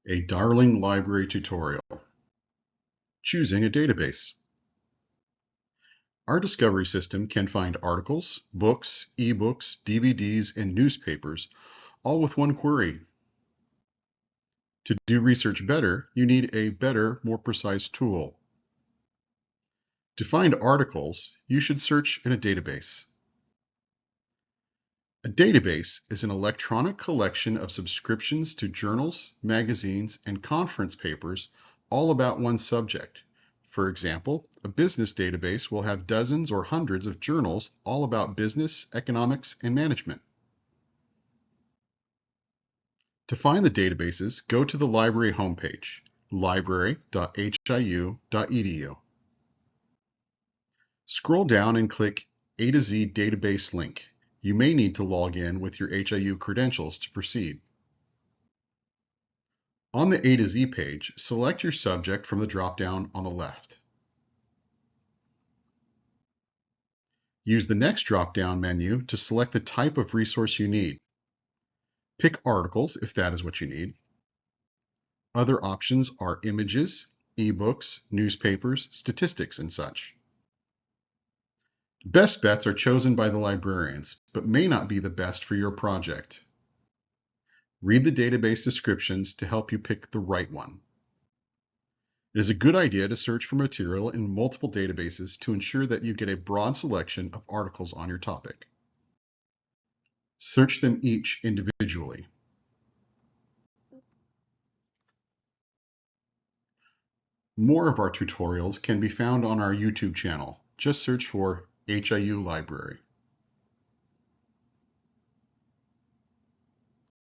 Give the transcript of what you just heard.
A Darling Library tutorial. Choosing a database. Our discovery system can find articles, books, ebooks, DVDs, and newspapers, all with one query. To do research better, you need a better, more precise tool. To find articles, you should search in a database. A database is an electronic collection of subscriptions to journals, magazines, and conference papers all about one subject. For example, a business database will have dozens or hundreds of journals all about business, economics, and management. To find the databases, go to the library homepage, library.hiu.edu. Scroll down and click A to Z database link. You may need to log in with your HIU credentials to proceed. On the A to Z page, select your subject from the drop-down on the left. Use the next drop-down menu to select the type of resource you need. Pick articles if that is what you need. Other options are images, ebooks, newspapers, statistics, and such. Best bets are chosen by the librarians, but may not be the best for your project. Read the database descriptions to help you pick the right one. It is a good idea to search for material in multiple databases to ensure that you get a broad selection of articles on your topic. Search them each individually. More of our tutorials can be found on our YouTube channel. Just search for HIU Library.